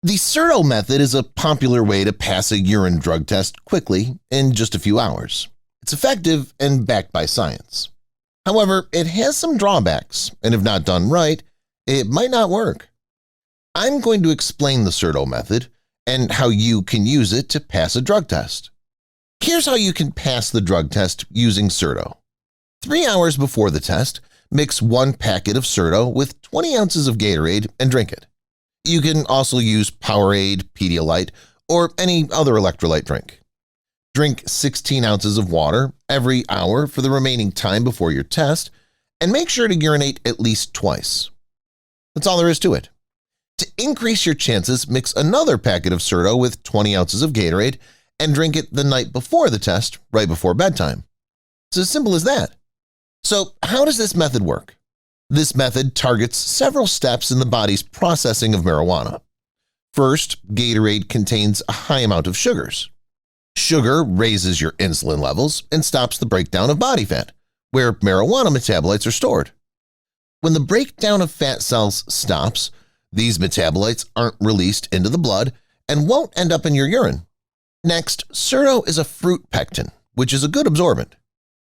The Certo method is a popular way to pass a urine drug test quickly in just a few hours. It's effective and backed by science. However, it has some drawbacks, and if not done right, it might not work. I'm going to explain the Certo method and how you can use it to pass a drug test. Here's how you can pass the drug test using Certo. 3 hours before the test, mix 1 packet of Certo with 20 ounces of Gatorade and drink it. You can also use Powerade, Pedialyte, or any other electrolyte drink. Drink 16 ounces of water every hour for the remaining time before your test, and make sure to urinate at least twice. That's all there is to it. To increase your chances, mix another packet of Certo with 20 ounces of Gatorade and drink it the night before the test, right before bedtime. It's as simple as that. So, how does this method work? This method targets several steps in the body's processing of marijuana. First, Gatorade contains a high amount of sugars. Sugar raises your insulin levels and stops the breakdown of body fat, where marijuana metabolites are stored. When the breakdown of fat cells stops, these metabolites aren't released into the blood and won't end up in your urine. Next, Certo is a fruit pectin, which is a good absorbent.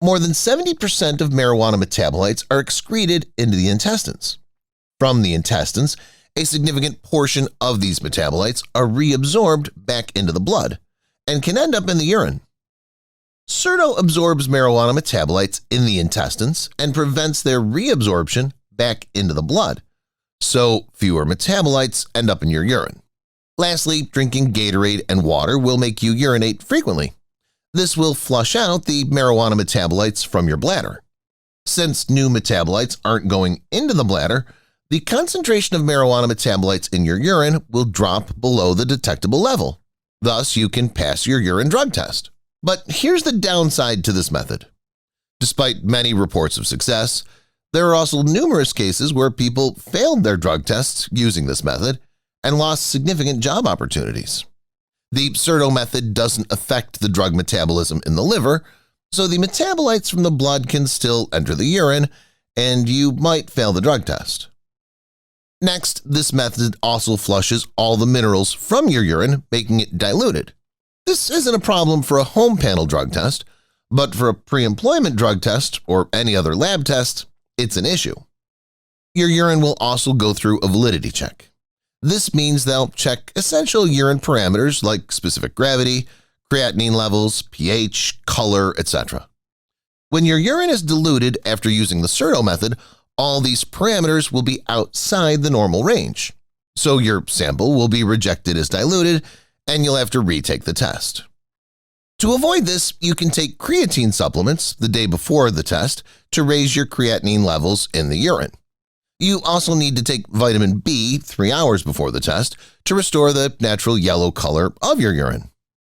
More than 70% of marijuana metabolites are excreted into the intestines. From the intestines, a significant portion of these metabolites are reabsorbed back into the blood and can end up in the urine. Certo absorbs marijuana metabolites in the intestines and prevents their reabsorption back into the blood, so fewer metabolites end up in your urine. Lastly, drinking Gatorade and water will make you urinate frequently. This will flush out the marijuana metabolites from your bladder. Since new metabolites aren't going into the bladder, the concentration of marijuana metabolites in your urine will drop below the detectable level. Thus, you can pass your urine drug test. But here's the downside to this method. Despite many reports of success, there are also numerous cases where people failed their drug tests using this method and lost significant job opportunities. The Certo method doesn't affect the drug metabolism in the liver, so the metabolites from the blood can still enter the urine, and you might fail the drug test. Next, this method also flushes all the minerals from your urine, making it diluted. This isn't a problem for a home panel drug test, but for a pre-employment drug test or any other lab test, it's an issue. Your urine will also go through a validity check. This means they'll check essential urine parameters like specific gravity, creatinine levels, pH, color, etc. When your urine is diluted after using the Certo method, all these parameters will be outside the normal range. So your sample will be rejected as diluted, and you'll have to retake the test. To avoid this, you can take creatine supplements the day before the test to raise your creatinine levels in the urine. You also need to take vitamin B 3 hours before the test to restore the natural yellow color of your urine.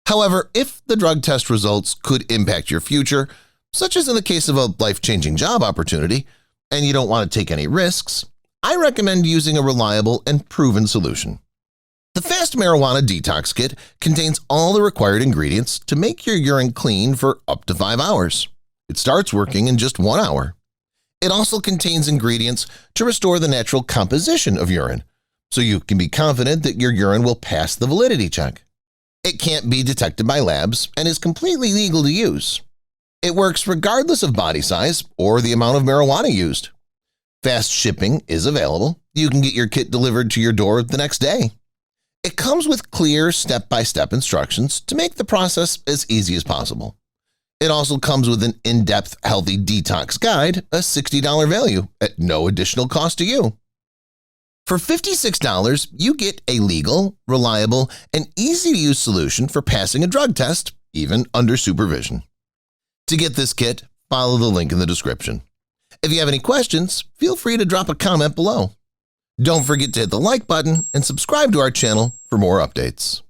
However, if the drug test results could impact your future, such as in the case of a life-changing job opportunity, and you don't want to take any risks, I recommend using a reliable and proven solution. The Fast Marijuana Detox Kit contains all the required ingredients to make your urine clean for up to 5 hours. It starts working in just 1 hour. It also contains ingredients to restore the natural composition of urine, so you can be confident that your urine will pass the validity check. It can't be detected by labs and is completely legal to use. It works regardless of body size or the amount of marijuana used. Fast shipping is available. You can get your kit delivered to your door the next day. It comes with clear step-by-step instructions to make the process as easy as possible. It also comes with an in-depth healthy detox guide, a $60 value at no additional cost to you. For $56, you get a legal, reliable, and easy-to-use solution for passing a drug test, even under supervision. To get this kit, follow the link in the description. If you have any questions, feel free to drop a comment below. Don't forget to hit the like button and subscribe to our channel for more updates.